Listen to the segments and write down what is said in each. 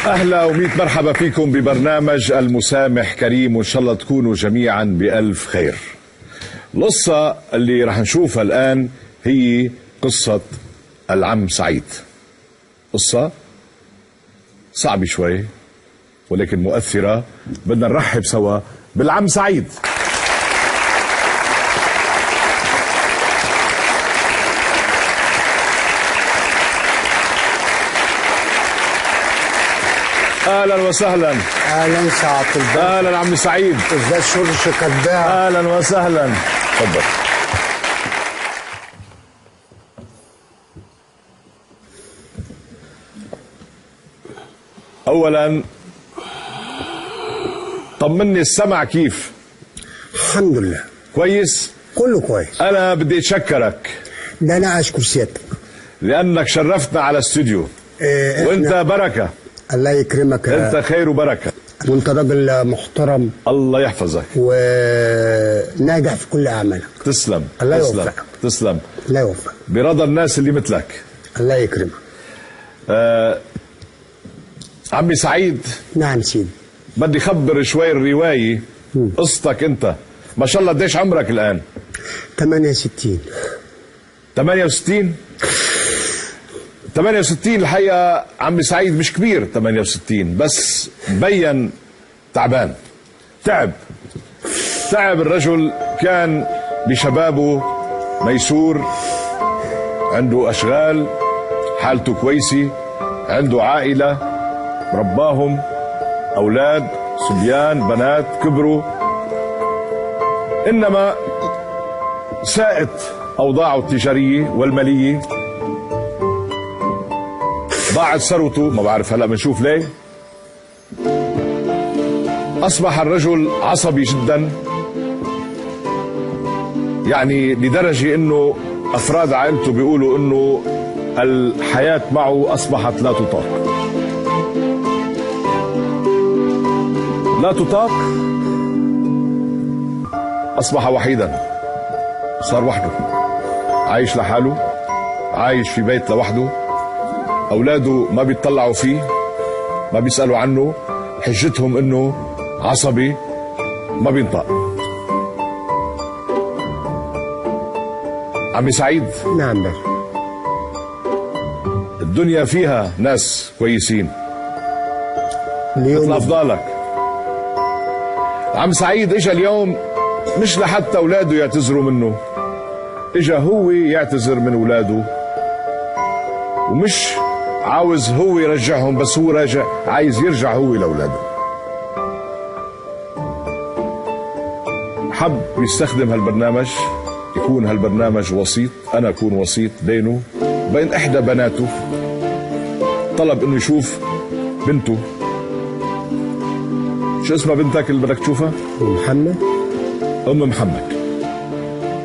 أهلا وميت مرحبا فيكم ببرنامج المسامح كريم، وإن شاء الله تكونوا جميعا بألف خير. القصة اللي رح نشوفها الآن هي قصة العم سعيد. قصة صعبة شوي ولكن مؤثرة. بدنا نرحب سوا بالعم سعيد. اهلا وسهلا. اهلا سعادة الباشا. اهلا عمي سعيد. ازاي الشرش كداها؟ اهلا وسهلا. تفضل. اولا طمني، السمع كيف؟ الحمد لله كويس؟ كله كويس. انا بدي اتشكرك. ده انا اشكر سيادتك لانك شرفتنا على استوديو. وانت بركه. الله يكرمك. انت خير وبركه، وانت راجل محترم. الله يحفظك وناجح في كل اعمالك. تسلم. الله تسلم. يوفقك. تسلم. الله يوفقك. برضا الناس اللي مثلك. الله يكرمك. عمي سعيد. نعم سيدي. بدي خبر شوي الرواية. قصتك انت. ما شاء الله قديش عمرك الان؟ 68. 68 الحقيقة عمي سعيد مش كبير 68، بس مبين تعبان. تعب الرجل. كان بشبابه ميسور، عنده أشغال، حالته كويسة، عنده عائلة رباهم، أولاد صبيان بنات كبروا، إنما ساءت أوضاعه التجارية والمالية، ضاعت ثروته، ما بعرف هلا بنشوف ليه. أصبح الرجل عصبي جدا، يعني لدرجة إنه أفراد عائلته بيقولوا إنه الحياة معه أصبحت لا تطاق. لا تطاق. أصبح وحيدا، صار وحده، عايش لحاله، عايش في بيت لوحده، أولاده ما بيطلعوا فيه، ما بيسألوا عنه، حجتهم إنه عصبي ما بينطق. عمي سعيد. نعم باشا. الدنيا فيها ناس كويسين مثل أفضالك. عم سعيد اجا اليوم مش لحتى اولاده يعتذروا منه، اجا هو يعتذر من اولاده، ومش عاوز هو يرجعهم، بس هو راجع عايز يرجع هو لاولاده. حب يستخدم هالبرنامج، يكون هالبرنامج وسيط، انا اكون وسيط بينه وبين احدى بناته. طلب انه يشوف بنته. شو اسمها بنتك اللي بدك تشوفها؟ محمد. ام محمد.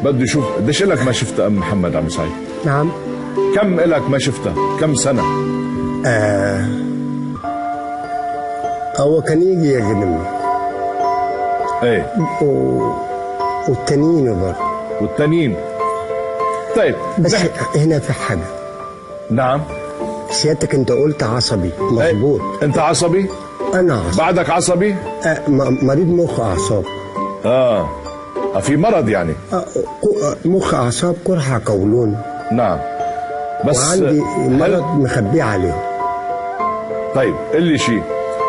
بده يشوف. قديش لك ما شفتها ام محمد عم سعيد؟ نعم. كم لك ما شفتها؟ كم سنة؟ هو كان يجي يخدمني. ايه. والتانيين برضه. والتانيين. طيب بس هنا في حاجة. نعم. سيادتك انت قلت عصبي، مظبوط. ايه؟ انت عصبي؟ انا عصبي. بعدك عصبي؟ مريض مخ اعصاب. في مرض يعني. مخ اعصاب، قرحة قولون. نعم. بس وعندي مرض مخبيه عليه. طيب قل لي شيء،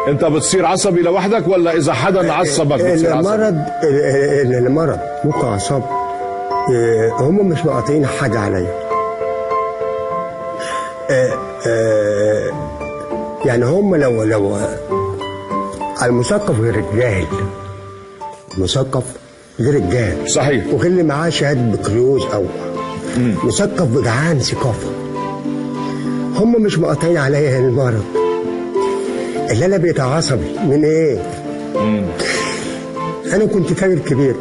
انت بتصير عصبي لوحدك ولا اذا حدا عصبك بتصير عصبي؟ المرض مخ اعصاب. هم مش مقاطعين حاجة عليا. يعني هم لو المثقف غير الجاهل. المثقف غير الجاهل. صحيح. وغير اللي معاه شهاده بكالوريوس او مثقف جعان ثقافه. هم مش مقاطعين عليا المرض. اللي انا بقيت عصبي من ايه؟ انا كنت تاجر كبير.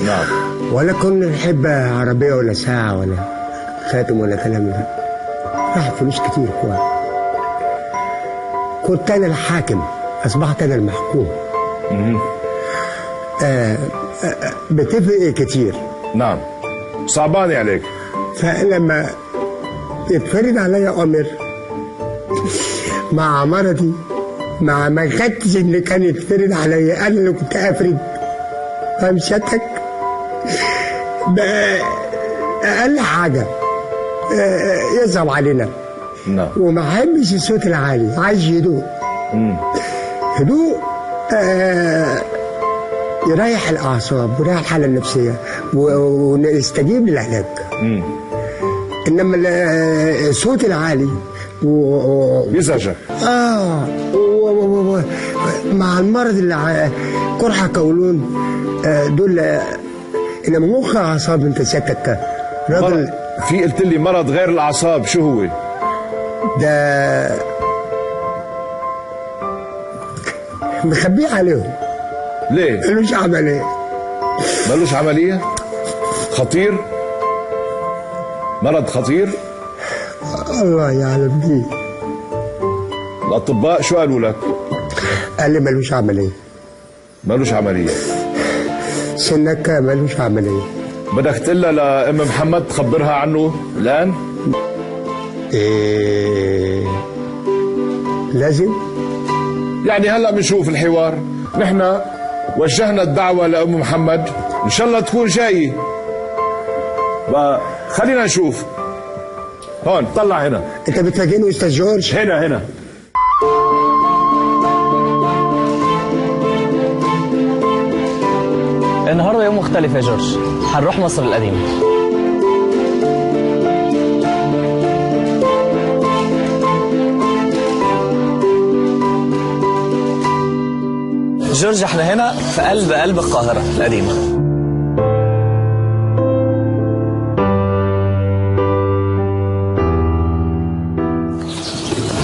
نعم. ولا كنا نحب عربيه ولا ساعه ولا خاتم ولا كلام ده. راح فلوس كتير كويس. كنت انا الحاكم، اصبحت انا المحكوم. بتفرق كتير. نعم. صعبان عليك. فلما يتفرض عليا امر مع مرضي، مع ما خدتش اللي كان يتفرض عليا، انا اللي كنت افرد. فاهم سيادتك؟ اقل حاجه يصعب علينا. نعم. وما احبش الصوت العالي، عايز هدوء. هدوء يريح الاعصاب ويريح الحاله النفسيه ونستجيب للعلاج. انما الصوت العالي يزعجك. مع المرض اللي قرحه قولون دول، انما مخ اعصاب. انت سيادتك راجل في قلت لي مرض غير الاعصاب، شو هو؟ ده مخبيه عليهم. ليه؟ ملوش عمليه. ملوش عمليه؟ خطير؟ مرض خطير؟ الله يعلم بيه. الاطباء شو قالوا لك؟ قال لي ملوش عمليه. ملوش عمليه. سنك ملوش عمليه. بدك تقلها لام محمد تخبرها عنه الان؟ لازم. يعني هلا بنشوف الحوار. نحن وجهنا الدعوه لام محمد، ان شاء الله تكون جايه. خلينا نشوف. هون طلع هنا. انت بتفاجئني استاذ جورج؟ هنا. النهارده يوم مختلف يا جورج، هنروح مصر القديمة. جورج احنا هنا في قلب القاهرة القديمة.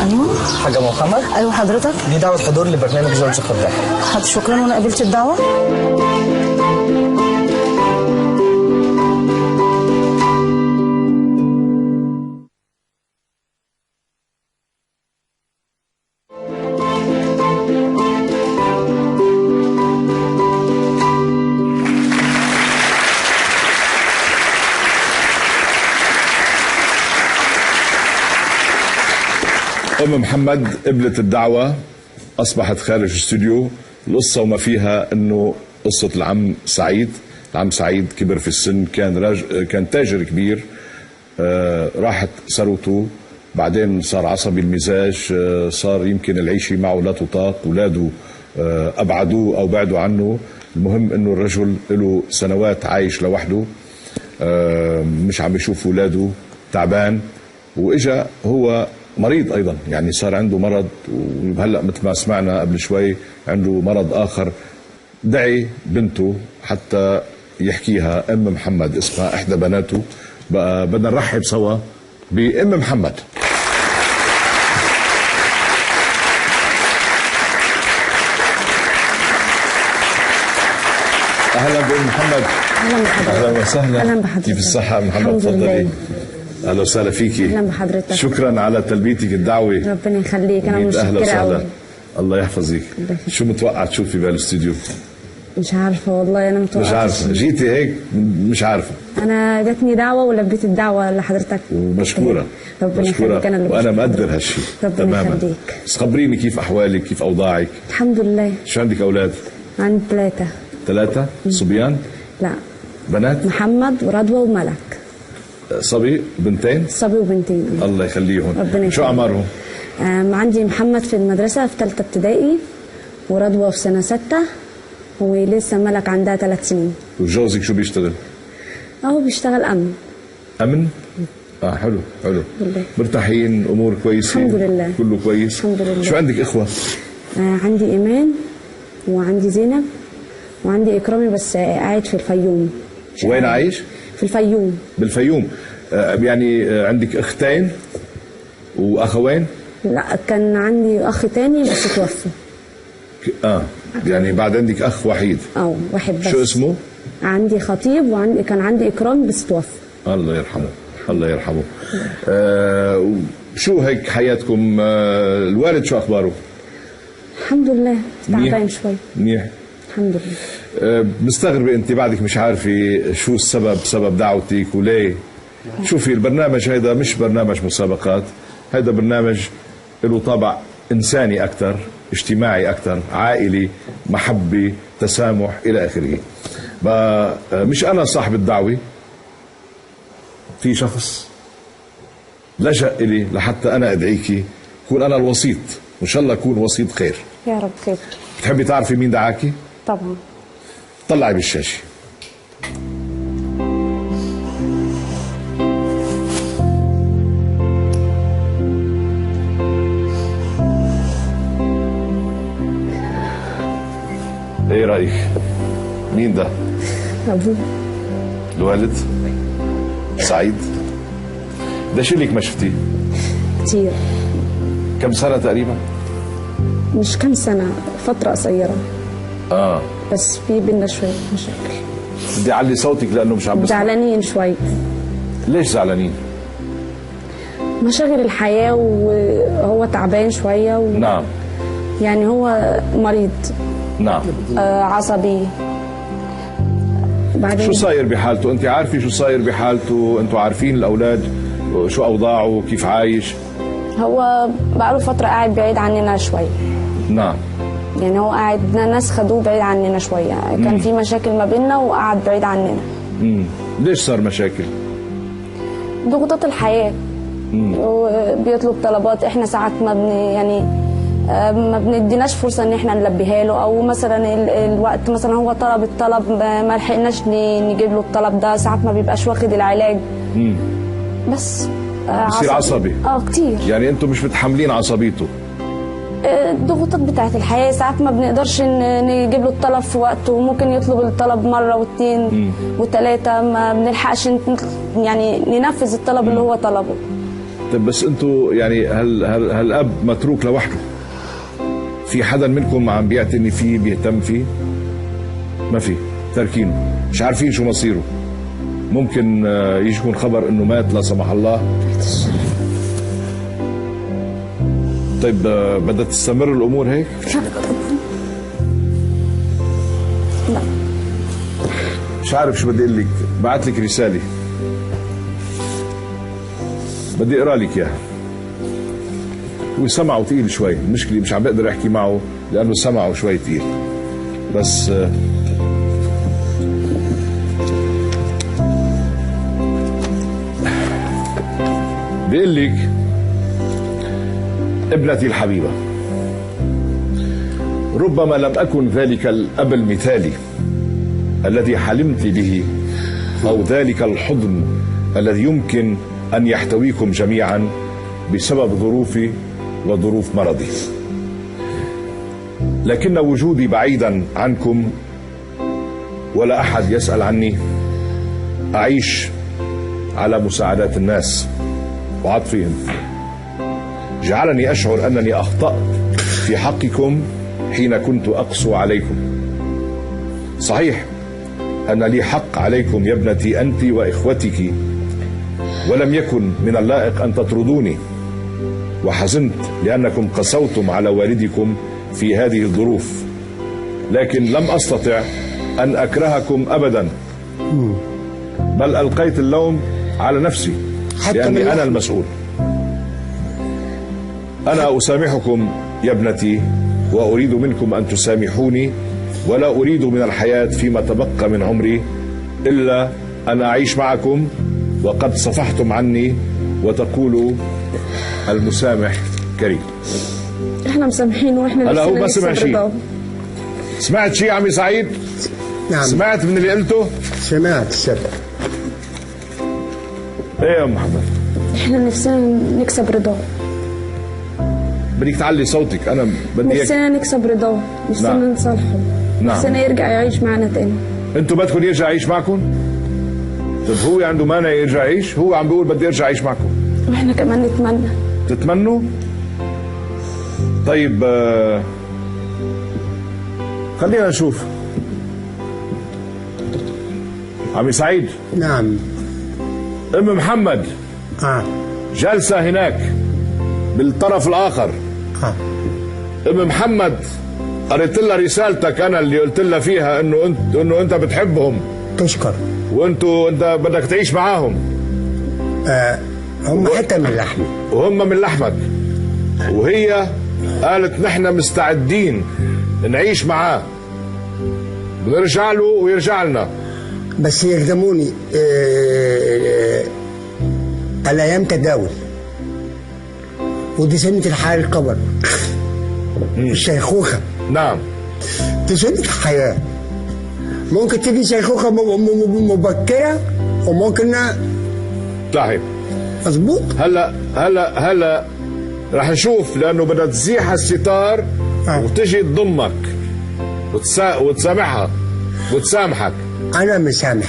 ايوه حاجة محمد؟ ايوه حضرتك. دي دعوة حضور لبرنامج جورج خدام. حاضر شكرا، وانا قبلت الدعوة. ام محمد قبلت الدعوه، اصبحت خارج الاستوديو. القصه وما فيها انه قصه العم سعيد. العم سعيد كبر في السن، كان تاجر كبير. راحت ثروته، بعدين صار عصبي المزاج، صار يمكن العيشه معه لا تطاق، اولاده ابعدوه او بعدوا عنه. المهم انه الرجل له سنوات عايش لوحده، مش عم يشوف اولاده، تعبان. واجا هو مريض ايضا، يعني صار عنده مرض، وهلا مثل ما سمعنا قبل شوي عنده مرض اخر. دعي بنته حتى يحكيها. ام محمد اسمها، احدى بناته. بقى بدنا نرحب سوا بام محمد. اهلا بام محمد. اهلا بحضرتك. اهلا وسهلا. اهلا بحضرتك. كيف الصحه محمد؟ الحمد لله. تفضلي. اهلا وسهلا فيكي. اهلا بحضرتك. شكرا على تلبيتك الدعوه. ربنا يخليك، انا متشكره قوي. الله يحفظك. شو متوقع تشوفي بالاستوديو؟ مش عارفه والله، انا متوقعتش. مش عارفه، جيتي هيك مش عارفه. انا جاتني دعوه ولبيت الدعوه لحضرتك. ومشكوره. ربنا يخليك. انا وانا مقدر هالشيء ربنا يخليك. بس خبريني كيف احوالك، كيف اوضاعك؟ الحمد لله. شو عندك اولاد؟ عندي 3. 3 صبيان؟ لا بنات؟ محمد ورضوى وملك. صبي بنتين؟ صبي وبنتين. الله يخليهم. ربنا يخليك. شو اعمارهم؟ عندي محمد في المدرسه في 3 ابتدائي، ورضوى في سنه 6، ولسه ملك عندها 3 سنين. وجوزك شو بيشتغل؟ اهو بيشتغل امن. امن؟ حلو. لله. مرتاحين، امور كويسه؟ الحمد لله. كله كويس؟ الحمد لله. شو عندك اخوه؟ عندي ايمان، وعندي زينب، وعندي اكرامي بس قاعد في الفيوم. وين عايش؟ في الفيوم. بالفيوم. يعني عندك اختين واخوين؟ لا كان عندي اخ تاني بس توفى. يعني بعد عندك اخ وحيد؟ واحد بس. شو اسمه؟ عندي خطيب، كان عندي اكرام بس توفى. الله يرحمه. الله يرحمه. شو هيك حياتكم؟ الوالد شو اخباره؟ الحمد لله، تعبان شوي. منيح. الحمد لله. مستغربة انت بعدك مش عارفة شو سبب دعوتك وليه. شوفي البرنامج هيدا مش برنامج مسابقات، هيدا برنامج له طابع إنساني أكثر، اجتماعي أكثر، عائلي، محبة، تسامح إلى آخره. مش أنا صاحب الدعوة، في شخص لجأ إلي لحتى أنا أدعيكي، كون أنا الوسيط، وإن شاء الله أكون وسيط خير. يا رب خير. بتحبي تعرفي مين دعاكي؟ طبعا. طلعي بالشاشة. ايه رأيك؟ مين ده؟ أبوه. الوالد؟ سعيد؟ ده شو لك ما شفتيه؟ كتير. كم سنة تقريبا؟ مش كم سنة، فترة قصيرة. اه بس في بينا شوية مشاكل. بدي أعلي صوتك لأنه مش عم بسمع. زعلانين شوي. ليش زعلانين؟ مشاغل الحياة وهو تعبان شوية نعم. يعني هو مريض. نعم. عصبي. بعدين شو صاير بحالته؟ أنت عارفة شو صاير بحالته؟ أنتوا عارفين الأولاد شو أوضاعه؟ كيف عايش؟ هو بقاله فترة قاعد بعيد عننا شوي. نعم. يعني هو قاعد، ناس خدوه بعيد عننا شوية. كان في مشاكل ما بيننا وقعد بعيد عننا. ليش صار مشاكل؟ ضغوطات الحياة. بيطلب طلبات احنا ساعات ما بنديناش فرصة ان احنا نلبيها له، او مثلا الوقت مثلا هو طلب الطلب ما لحقناش نجيب له الطلب ده، ساعات ما بيبقاش واخد العلاج. بس بصير عصبي. كتير. يعني انتم مش متحملين عصبيته؟ الضغوطات بتاعت الحياة ساعات ما بنقدرش نجيب له الطلب في وقته، وممكن يطلب الطلب مرة واثنين وثلاثة، ما بنلحقش يعني ننفذ الطلب اللي هو طلبه. طيب بس انتوا يعني هالاب متروك لوحده؟ في حدا منكم عم بيعتني فيه بيهتم فيه؟ ما في، تاركينه، مش عارفين شو مصيره. ممكن يجيكم خبر انه مات لا سمح الله. طيب بدها تستمر الامور هيك؟ لا. مش عارف شو بدي اقول لك، بعت لك رساله بدي اقرا لك اياها. هو سمعه ثقيل شوي، المشكله مش عم بقدر احكي معه لانه سمعه شوي ثقيل. بس بيقول لك: ابنتي الحبيبة، ربما لم أكن ذلك الأب المثالي الذي حلمت به، أو ذلك الحضن الذي يمكن أن يحتويكم جميعا بسبب ظروفي وظروف مرضي، لكن وجودي بعيدا عنكم ولا أحد يسأل عني، أعيش على مساعدات الناس وعطفهم، جعلني أشعر أنني أخطأت في حقكم حين كنت أقسو عليكم. صحيح أن لي حق عليكم يا ابنتي أنت وإخوتك، ولم يكن من اللائق أن تطردوني، وحزنت لأنكم قسوتم على والدكم في هذه الظروف، لكن لم أستطع أن أكرهكم أبدا، بل ألقيت اللوم على نفسي لأني أنا المسؤول. أنا أسامحكم يا ابنتي، وأريد منكم أن تسامحوني، ولا أريد من الحياة فيما تبقى من عمري إلا أن أعيش معكم وقد صفحتم عني وتقولوا المسامح كريم. احنا مسامحين واحنا هلا هو ما سمع شيء. سمعت شيء عمي سعيد؟ نعم. سمعت من اللي قلته؟ سمعت السبب. ايه يا محمد؟ احنا نفسنا نكسب رضاه. بدك تعلي صوتك، انا بدي نفسنا نكسب رضاه، نفسنا نعم. نصالحه، نعم. نفسنا يرجع يعيش معنا تاني. انتوا بدكم يرجع يعيش معكم؟ طيب هو عنده مانع يرجع يعيش؟ هو عم بيقول بدي ارجع اعيش معكم. واحنا كمان نتمنى. تتمنوا؟ طيب خلينا نشوف. عمي سعيد. نعم. ام محمد جالسة هناك بالطرف الآخر. ام محمد قريت لها رسالتك أنا اللي قلت لها فيها إنه أنت بتحبهم. تشكر. أنت بدك تعيش معاهم. هم حتى من لحمي. وهم من لحمك. وهي قالت نحن مستعدين نعيش معاه، بنرجع له ويرجع لنا. بس يلزموني الأيام تداول، ودي سنة الحياة القبر، الشيخوخة. نعم. دي سنة الحياة. ممكن تيجي شيخوخة مبكرة وممكن صحيح. مظبوط. هلا رح نشوف، لأنه بدها تزيح الستار وتجي تضمك وتسامحها وتسامحك. أنا مسامح.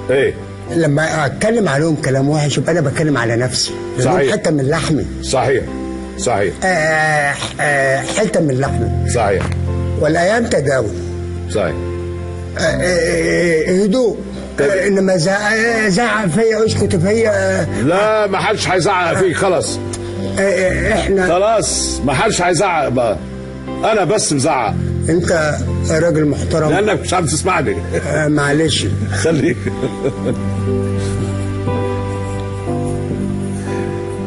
ايه. لما أتكلم عليهم كلام وحش يبقى أنا بتكلم على نفسي. صحيح. حتة من لحمي. صحيح. حتة من لحمي. صحيح. والأيام تداول. صحيح. هدوء. انما زعق فيا، اسكت فيا. لا، ما حدش هيزعق فيك، خلص. احنا خلاص ما حدش هيزعق بقى، انا بس مزعق. انت راجل محترم لانك مش عم تسمعني. معلش خليك.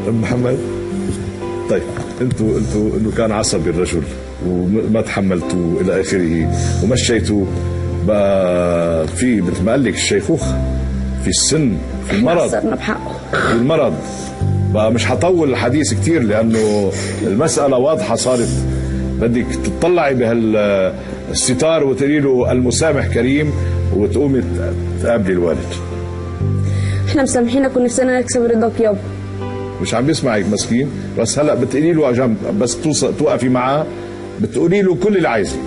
محمد، طيب انتوا انه كان عصبي الرجل وما تحملتوا الى اخره ومشيتوا بقى في مثل ما قال لك الشيخوخه، في السن، في المرض، صرنا بحقه في المرض بقى. مش هطول الحديث كتير لانه المساله واضحه صارت. بدك تطلعي بهالستار وتقولي له المسامح كريم وتقومي تقابلي الوالد. احنا مسامحينك ونفسنا نكسب رضاك يابا. مش عم بيسمعك مسكين، بس هلا بتقولي له جنب، بس توقفي معاه بتقولي له كل اللي عايزه.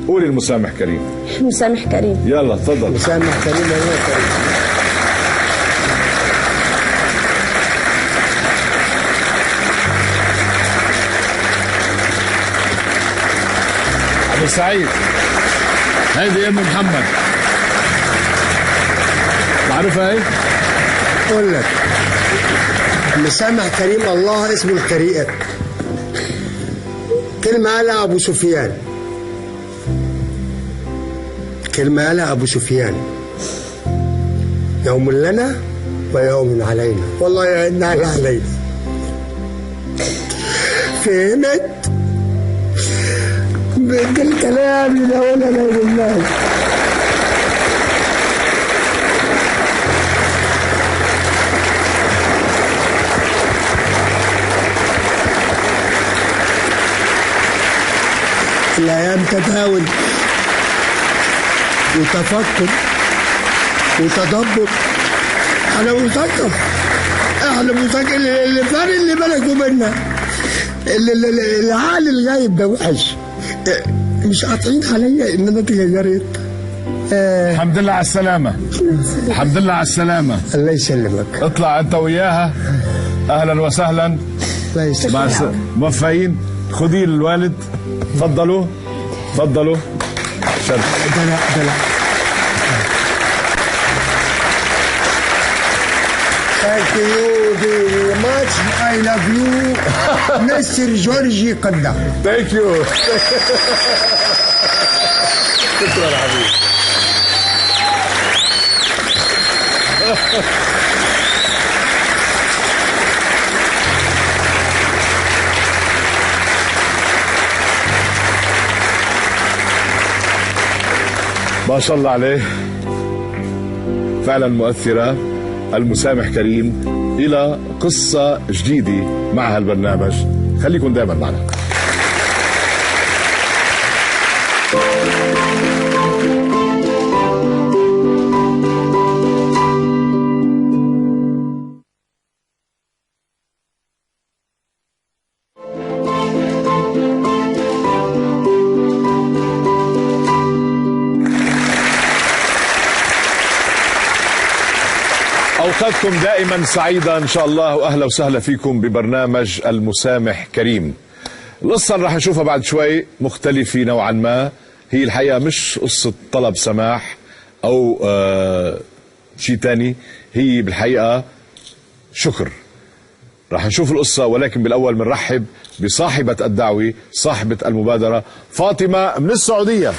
قولي المسامح كريم. مسامح كريم. يلا تفضل. مسامح كريم. يا كريم. أبو سعيد، هيدي أم محمد، بعرفها هي؟ أقول لك مسامح كريم، الله اسمه الكريم. كلمة قالها أبو سفيان، كلمة قالها أبو سفيان: يوم لنا ويوم علينا، والله يعيننا علينا. فهمت؟ بالكلام اللي قولها لا بالله. الأيام تداول وتفكر وتدبر. أنا مثقف، إحنا مثقف. الفرق اللي بينك وبيننا العقل الغايب ده وحش. مش قاطعين عليا إن أنا اتغيرت. الحمد لله على السلامة. الحمد لله على السلامة. الله يسلمك. اطلع أنت وياها، أهلا وسهلا. الله يسلمك. موفقين. خذي الوالد. تفضلوا تفضلوا. دلع. Thank you very much. I love you. مستر جورجي قدام. Thank you. شكرا حبيبي. ما شاء الله عليه، فعلا مؤثرة. المسامح كريم إلى قصة جديدة مع هالبرنامج. خليكم دائما معنا. أوقاتكم دائما سعيدة إن شاء الله، وأهلا وسهلا فيكم ببرنامج المسامح كريم. القصة اللي رح نشوفها بعد شوي مختلفة نوعا ما. هي الحقيقة مش قصة طلب سماح أو شيء تاني، هي بالحقيقة شكر. رح نشوف القصة، ولكن بالأول بنرحب بصاحبة الدعوة، صاحبة المبادرة، فاطمة من السعودية.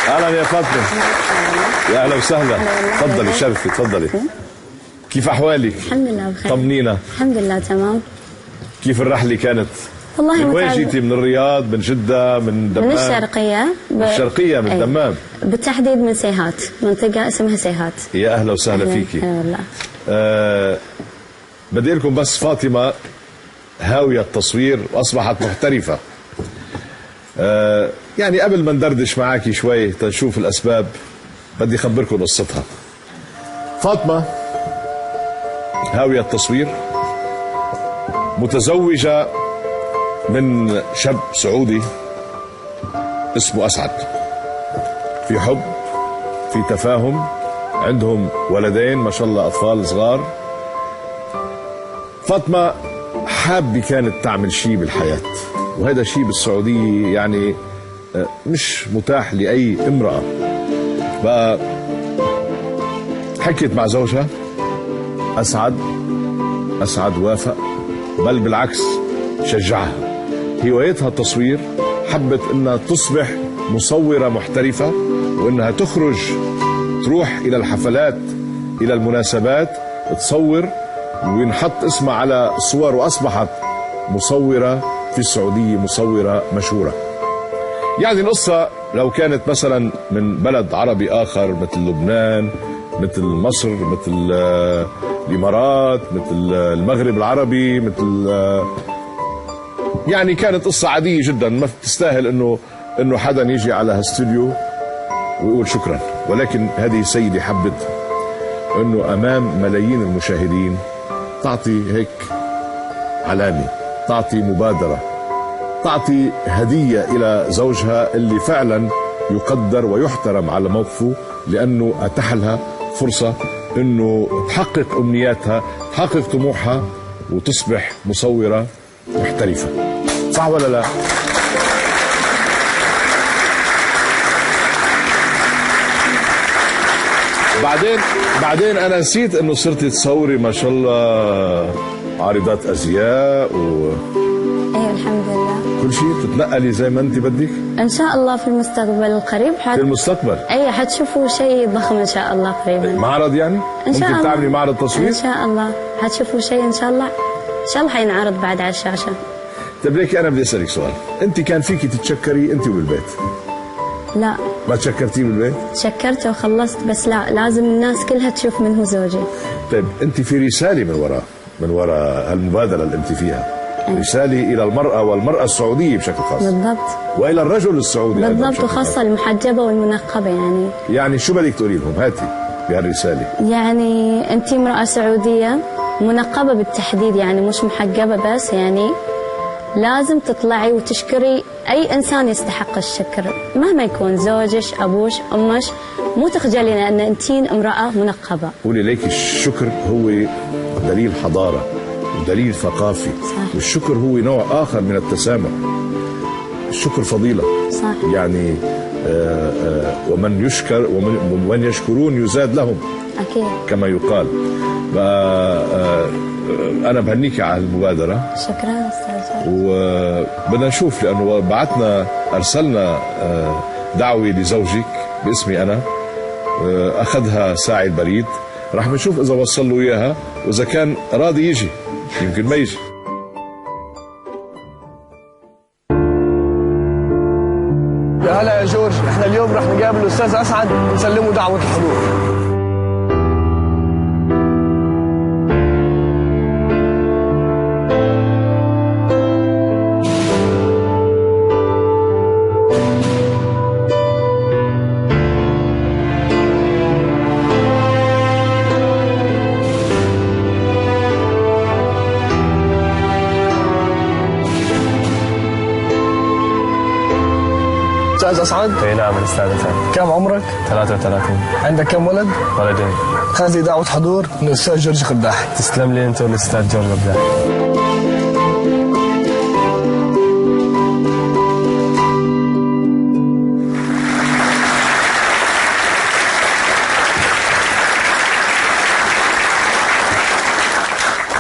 اهلا يا فاطمه. يا اهلا وسهلا. تفضلي شرفي، تفضلي. كيف احوالك؟ الحمد لله بخير. طمنينا. الحمد لله تمام. كيف الرحله كانت؟ والله من وين جيتي؟ من الرياض، من جده، من دمام؟ من الشرقيه. الشرقيه من دمام. بالتحديد من سيهات، منطقه اسمها سيهات. يا اهلا وسهلا فيكي. والله. بدي لكم بس فاطمه هاويه التصوير واصبحت محترفه. يعني قبل ما ندردش معاكي شوي تنشوف الاسباب بدي اخبركم قصتها. فاطمه هاويه التصوير، متزوجه من شاب سعودي اسمه اسعد، في حب، في تفاهم، عندهم ولدين ما شاء الله اطفال صغار. فاطمه حابه كانت تعمل شيء بالحياه، وهذا شيء بالسعوديه يعني مش متاح لاي امراه. بقى حكيت مع زوجها اسعد وافق، بل بالعكس شجعها. هوايتها التصوير، حبت انها تصبح مصوره محترفه، وانها تخرج تروح الى الحفلات الى المناسبات تصور وينحط اسمها على الصور، واصبحت مصوره في السعوديه، مصوره مشهوره. يعني القصه لو كانت مثلا من بلد عربي اخر مثل لبنان، مثل مصر، مثل الامارات، مثل المغرب العربي، مثل يعني كانت قصه عاديه جدا ما تستاهل انه حدا يجي على هالاستوديو ويقول شكرا. ولكن هذه السيده حبت انه امام ملايين المشاهدين تعطي هيك علامه، تعطي مبادره، تعطي هديه الى زوجها اللي فعلا يقدر ويحترم على موقفه، لانه اتاح لها فرصه انه تحقق امنياتها، تحقق طموحها، وتصبح مصوره محترفه. صح ولا لا؟ بعدين انا نسيت انه صرتي تصوري ما شاء الله عارضات ازياء ايوه الحمد لله. كل شيء تتنقلي زي ما انت بدك ان شاء الله في المستقبل القريب في المستقبل. اي حتشوفوا شيء ضخم ان شاء الله قريبا. معرض يعني؟ إن شاء ممكن الله. تعملي معرض تصوير؟ ان شاء الله حتشوفوا شيء ان شاء الله، ان شاء الله حينعرض بعد على الشاشه. طيب ليك انا بدي اسالك سؤال، انت كان فيكي تتشكري انت وبالبيت؟ لا ما تشكرتيه بالبيت؟ شكرت وخلصت، بس لا لازم الناس كلها تشوف من هو زوجي. طيب انت في رساله من وراء هالمبادره اللي انت فيها، رساله الى المراه والمراه السعوديه بشكل خاص. بالضبط. والى الرجل السعودي بالضبط، وخاصه المحجبه والمنقبه. يعني شو بدك تقولي لهم؟ هاتي بهالرساله. يعني انت امراه سعوديه منقبه بالتحديد، يعني مش محجبه بس، يعني لازم تطلعي وتشكري اي انسان يستحق الشكر مهما يكون، زوجك، ابوش، امش، مو تخجلي لان انتين امراه منقبه. قولي ليك الشكر هو دليل حضاره ودليل ثقافي. صح. والشكر هو نوع اخر من التسامح. الشكر فضيله. صح. يعني ومن يشكر ومن يشكرون يزاد لهم. اكيد. كما يقال. انا بهنيك على المبادره. شكرا استاذ. وبدنا نشوف، لانه ارسلنا دعوه لزوجك باسمي انا، اخذها ساعي البريد، راح نشوف اذا وصل له اياها، واذا كان راضي يجي يمكن ما يجي. يا هلا يا جورج، احنا اليوم رح نقابل الاستاذ اسعد ونسلمه دعوه الحضور. استاذ اسعد؟ اي نعم الاستاذ اسعد. كم عمرك؟ 33. عندك كم ولد؟ ولدين. هذه دعوه حضور من الاستاذ جورج قداح. تسلم لي انت والاستاذ جورج قداح.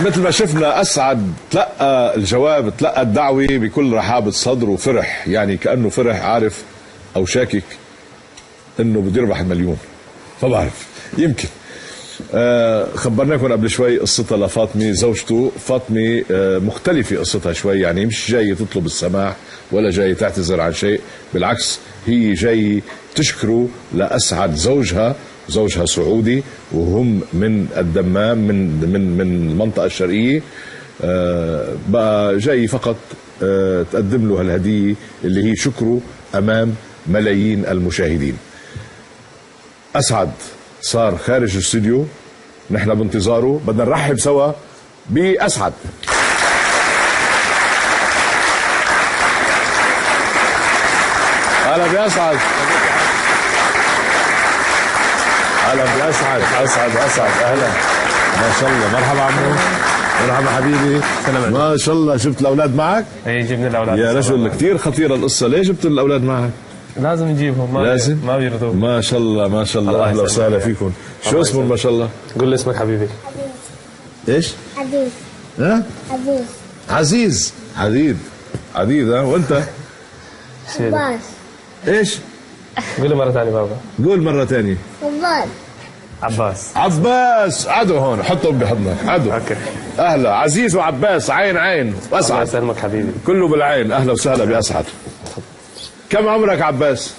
مثل ما شفنا اسعد تلقى الجواب، تلقى الدعوه بكل رحابه صدر وفرح، يعني كانه فرح، عارف او شاكك انه بده يربح المليون، ما بعرف، يمكن. خبرناكم قبل شوي قصتها لفاطمه زوجته. فاطمه مختلفه قصتها شوي، يعني مش جايه تطلب السماح ولا جايه تعتذر عن شيء، بالعكس هي جايه تشكره لاسعد زوجها سعودي وهم من الدمام من المنطقه الشرقيه. بقى جاي فقط تقدم له هالهديه اللي هي شكره امام ملايين المشاهدين. اسعد صار خارج الاستوديو، نحن بانتظاره، بدنا نرحب سوا باسعد. اهلا باسعد. اهلا باسعد. اسعد اهلا. ما شاء الله، مرحبا عمو. مرحبا حبيبي. ما شاء الله، جبت الاولاد معك؟ اي جبنا الاولاد يا رجل كثير خطيره القصه، ليه جبت الاولاد معك؟ لازم نجيبهم، ما بيرضوا. ما شاء الله ما شاء الله، اهلا وسهلا فيكم. شو اسمهم ما شاء الله؟ قول لي اسمك حبيبي. ايش؟ عزيز. ها؟ عزيز. عديد ها، وانت؟ عباس. ايش؟ قول لي مره ثانيه بابا. قول مره ثانيه. عباس. عدوا هون، حطهم بحضنك، عدوا. اوكي. اهلا عزيز وعباس، عين الله واسعد. يسلمك حبيبي. كله بالعين. اهلا وسهلا باسعد. كم عمرك عباس؟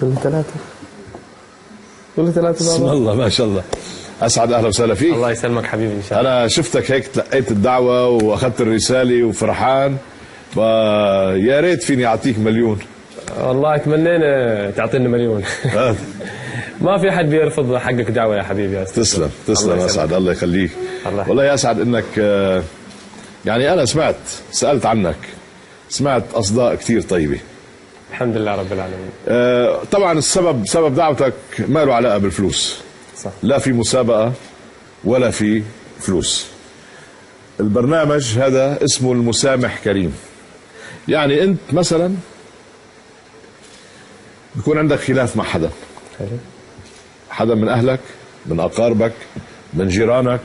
قول لي 3. قول لي 3 بسم بابا. الله ما شاء الله. اسعد، اهلا وسهلا فيك. الله يسلمك حبيبي ان شاء الله. انا شفتك هيك تلقيت الدعوه واخذت الرساله وفرحان، فيا ريت فيني اعطيك مليون. والله تمنينا تعطينا مليون. ما في حد بيرفض حقك دعوه يا حبيبي. يا تسلم اسعد، الله يخليك. والله يا اسعد انك يعني انا سالت عنك، سمعت اصداء كثير طيبه. الحمد لله رب العالمين. طبعا سبب دعوتك ما له علاقه بالفلوس. صح. لا في مسابقه ولا في فلوس. البرنامج هذا اسمه المسامح كريم. يعني انت مثلا بيكون عندك خلاف مع حدا من اهلك، من اقاربك، من جيرانك،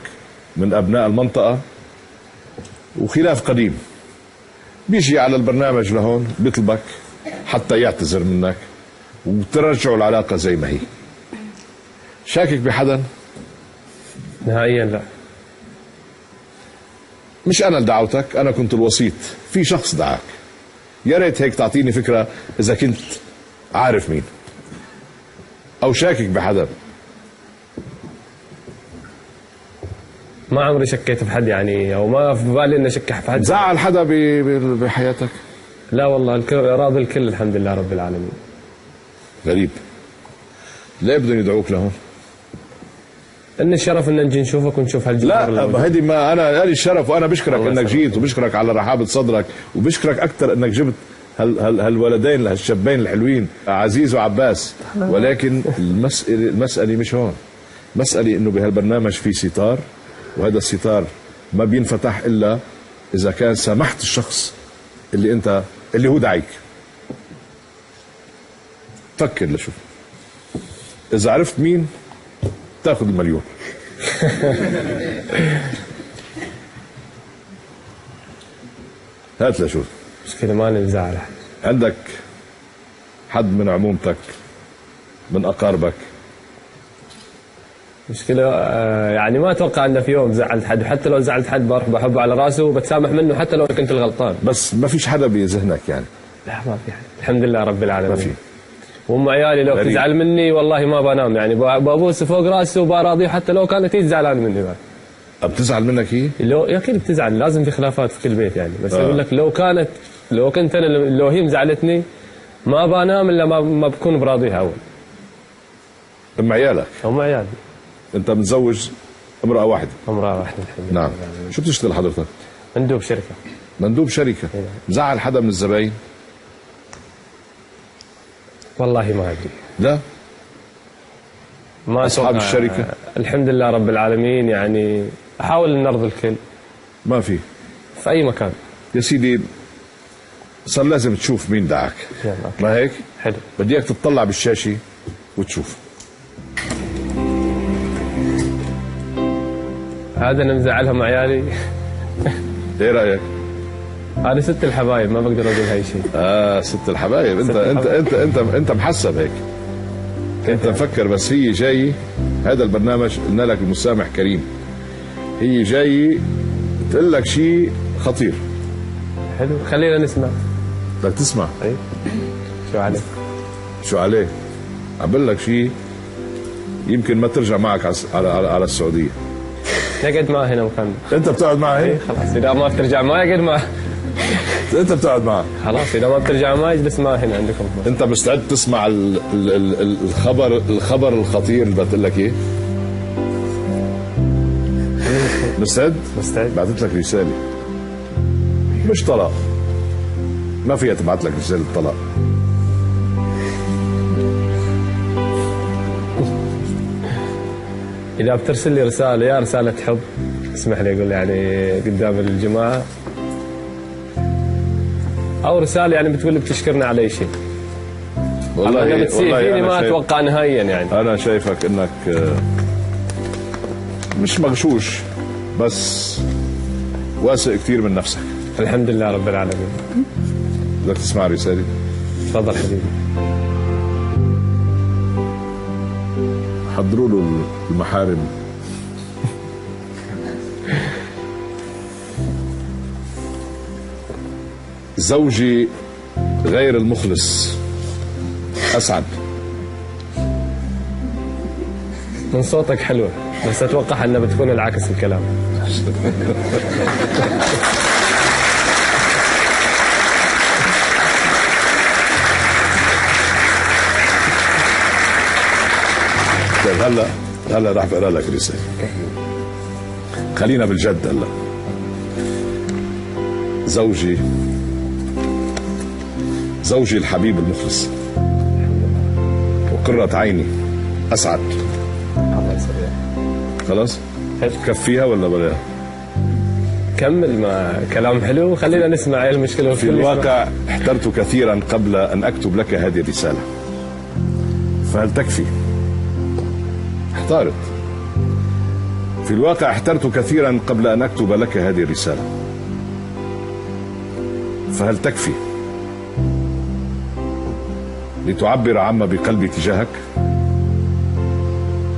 من ابناء المنطقه، وخلاف قديم، بيجي على البرنامج لهون بيطلبك حتى يعتذر منك وترجعوا العلاقه زي ما هي. شاكك بحدا؟ نهائيا لا. مش انا اللي دعوتك، انا كنت الوسيط، في شخص دعاك. يا ريت هيك تعطيني فكره اذا كنت عارف مين او شاكك بحدا. ما عمري شكيت في حد يعني، او ما في بالي اني اشك في حد. زعل حدا بحياتك؟ لا والله راضي الكل الحمد لله رب العالمين. غريب. ليه بدهم يدعوك لهون؟ ان الشرف ان نجي نشوفك ونشوف هالجمهور. لا هيدي ما انا لي الشرف، وانا بشكرك انك جيت، وبشكرك على رحابه صدرك، وبشكرك اكثر انك جبت هالولدين هالشابين الحلوين عزيز وعباس. ولكن المسألة مش هون. مسألة انه بهالبرنامج في ستار، وهذا الستار ما بينفتح الا اذا كان سامحت الشخص اللي هو دعيك. فكر لشوف، اذا عرفت مين تاخذ المليون. هات لشوف. مشكلة ما نزعل. عندك حد من عمومتك، من أقاربك؟ مشكلة يعني ما أتوقع أن في يوم زعلت حد، وحتى لو زعلت حد بروح بحبه على راسه وبتسامح منه حتى لو كنت الغلطان. بس ما فيش حدا بذهنك يعني؟ لا ما في حد الحمد لله رب العالمين. ما في. وام عيالي لو تزعل مني والله ما بنام يعني، ببوس فوق راسه وبراضيه حتى لو كانت هي زعلانة مني بعد. بتزعل منك هي؟ لو اكيد بتزعل، لازم في خلافات في كل بيت يعني، بس اقول لك لو كنت انا لو هي مزعلتني ما بنام الا ما بكون براضيها اول. ام عيالك؟ ام عيالي. انت متزوج امراه واحده؟ امراه واحده الحمد لله. نعم. شو بتشتغل حضرتك؟ مندوب شركه. مزعل حدا من الزباين؟ والله ما ادري. لا؟ ما اصحاب الشركه؟ الحمد لله رب العالمين يعني، احاول ان ارضي الكل. ما في اي مكان. يا سيدي صار لازم تشوف مين دعاك، ما هيك؟ حلو. بدي اياك تطلع بالشاشه وتشوف. هذا انا مزعلهم عيالي. ايه رايك؟ هذه ست الحبايب، ما بقدر اقول هاي شيء. ست الحبايب. انت محسب هيك. انت مفكر بس هي جاي هذا البرنامج قلنا لك المسامح كريم. هي جاي تقول لك شيء خطير. حلو، خلينا نسمع. بدك تسمع؟ اي. شو عليك؟ شو عليه؟ عم بقول لك شيء يمكن ما ترجع معك على السعوديه. نقعد معه هنا مكان. انت بتقعد معه هي؟ خلاص اذا ما بترجع معي اقعد معه. انت بتقعد معه. خلاص اذا ما بترجع معي اجلس معه هنا عندكم. انت مستعد تسمع الخبر الخطير اللي بقول لك ايه؟ مستعد؟ مستعد. بعثت لك رساله مش طلاق، ما فيها تبعت لك رساله طلاق. إذا بترسل لي رسالة يا رسالة حب اسمح لي أقول يعني قدام الجماعة، أو رسالة يعني بتقول لي بتشكرني على أي شيء. والله أنا بتصير فيني ما أتوقع نهائيا يعني. أنا شايفك إنك مش مغشوش بس واثق كثير من نفسك. الحمد لله رب العالمين. بدك تسمع رسالة؟ تفضل حبيبي. حضروا له المحارم. زوجي غير المخلص أسعد. من صوتك حلوة بس أتوقع أنها بتكون العكس الكلام. طيب هلا راح بقرا لك رسالة. خلينا بالجد هلا. زوجي الحبيب المخلص وقرة عيني أسعد. الله يسلمك. خلاص؟ كفيها ولا بلا؟ كمل، ما كلام حلو خلينا نسمع. ايه المشكلة؟ في الواقع احترت كثيرا قبل أن أكتب لك هذه الرسالة، فهل تكفي؟ احترت. في الواقع احترت كثيرا قبل أن أكتب لك هذه الرسالة، فهل تكفي لتعبر عما بقلبي تجاهك؟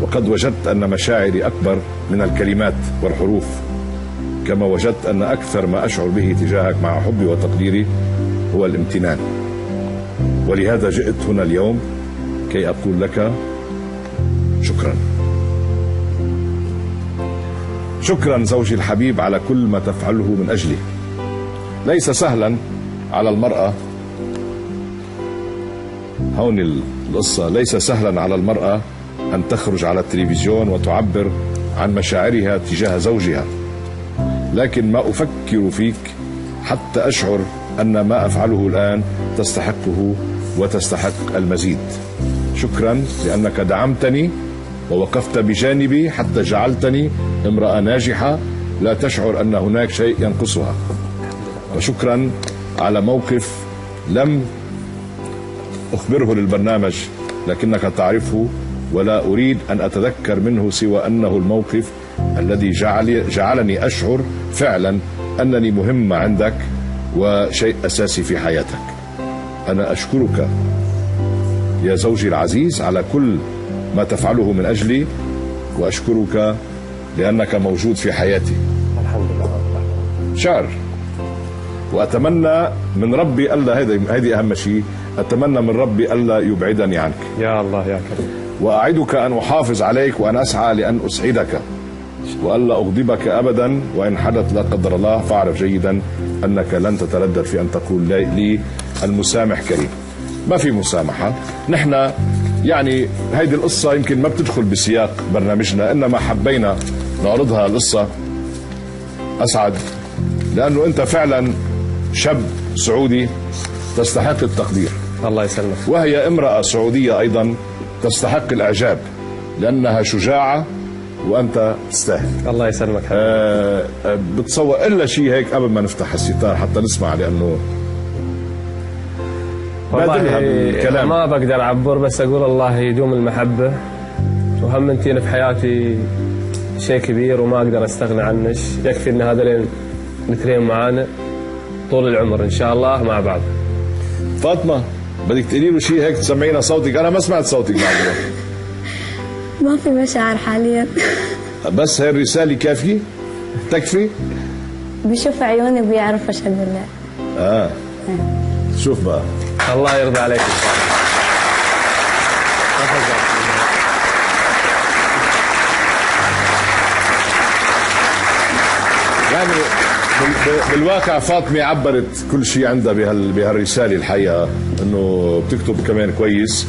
وقد وجدت أن مشاعري أكبر من الكلمات والحروف، كما وجدت أن أكثر ما أشعر به تجاهك مع حبي وتقديري هو الامتنان. ولهذا جئت هنا اليوم كي أقول لك شكرا. شكرا زوجي الحبيب على كل ما تفعله من أجلي. ليس سهلا على المرأة، هون القصة، ليس سهلا على المرأة أن تخرج على التلفزيون وتعبر عن مشاعرها تجاه زوجها، لكن ما أفكر فيك حتى أشعر أن ما أفعله الآن تستحقه وتستحق المزيد. شكرا لأنك دعمتني ووقفت بجانبي حتى جعلتني امرأة ناجحة لا تشعر أن هناك شيء ينقصها. وشكرا على موقف لم أخبره للبرنامج لكنك تعرفه، ولا أريد أن أتذكر منه سوى أنه الموقف الذي جعلني أشعر فعلا أنني مهمة عندك وشيء أساسي في حياتك. أنا أشكرك يا زوجي العزيز على كل ما تفعله من أجلي، وأشكرك لأنك موجود في حياتي. الحمد لله. شعر. وأتمنى من ربي ألا، هذه أهم شيء، أتمنى من ربي ألا يبعدني عنك. يا الله يا كريم. وأعدك أن أحافظ عليك وأن أسعى لأن أسعدك وألا أغضبك أبدا، وإن حدث لا قدر الله فاعرف جيدا أنك لن تتردد في أن تقول لي المسامح كريم. ما في مسامحة. نحن يعني هيدي القصة يمكن ما بتدخل بسياق برنامجنا، إنما حبينا نعرضها القصة أسعد لأنه أنت فعلا شاب سعودي تستحق التقدير. الله يسلمك. وهي امرأة سعودية أيضا تستحق الإعجاب لأنها شجاعة وأنت تستاهل. الله يسلمك. بتصور إلا شيء هيك قبل ما نفتح الستار حتى نسمع، لأنه بادلها بالكلام. ما بقدر أعبر، بس أقول الله يدوم المحبة، وهم انتين في حياتي شيء كبير وما أقدر أستغنى عنك. يكفي أن هذين مثلين معانا طول العمر إن شاء الله مع بعض. فاطمة بدك تقولي له شيء هيك تسمعينا صوتك؟ أنا ما سمعت صوتك معنا. ما في مشاعر حاليا. بس هاي الرسالة كافية؟ تكفي؟ بيشوف عيوني بيعرف ايش اقول له. شوف بقى. الله يرضى عليك. يعني بالواقع فاطمة عبرت كل شيء عندها بهالرسالة الحقيقة، انه بتكتب كمان كويس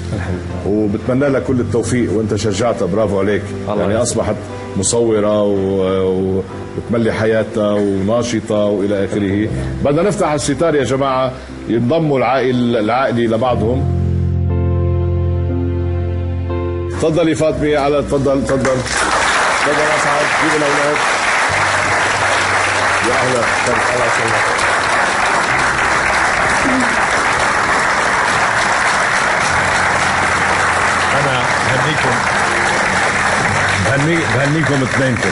وبتمنى لها كل التوفيق، وانت شجعتها، برافو عليك. يعني اصبحت مصورة وبتملي حياتها وناشطة والى اخره. بدنا نفتح الستار يا جماعة، ينضموا العائلة لبعضهم. تفضلي فاطمة، على تفضل اسعد، جيب الاولاد. يا اهلا، الله يسلمك. انا بهنيكم اثنينكم.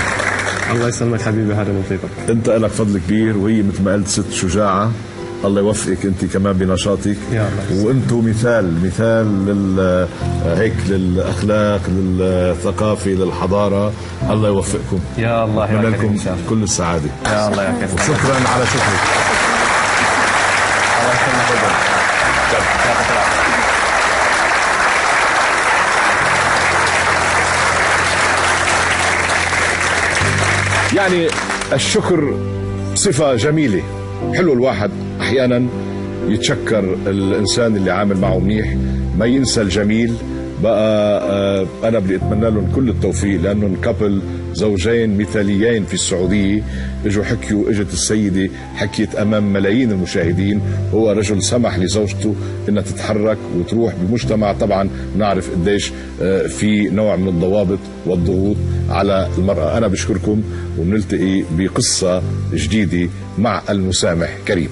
الله يسلمك حبيبي، هذا من طيبك. انت لك فضل كبير، وهي مثل ما قلت ست شجاعه. الله يوفقك انت كمان بنشاطك، وانتم مثال هيك للاخلاق، للثقافه، للحضاره. الله يوفقكم. يا الله اتمنى لكم كل السعاده. يا الله يا كريم. وشكرا على شكرك. الله يسلمك. يعني الشكر صفة جميلة، حلو الواحد أحيانا يتشكر الإنسان اللي عامل معه منيح، ما ينسى الجميل. بقى أنا بدي أتمنى لهم كل التوفيق، لأنهم كابل، زوجين مثاليين في السعودية. اجوا حكيوا، اجت السيدة حكيت أمام ملايين المشاهدين. هو رجل سمح لزوجته إنها تتحرك وتروح بمجتمع، طبعا نعرف قديش في نوع من الضوابط والضغوط على المرأة. أنا بشكركم، وبنلتقي بقصة جديدة مع المسامح كريم.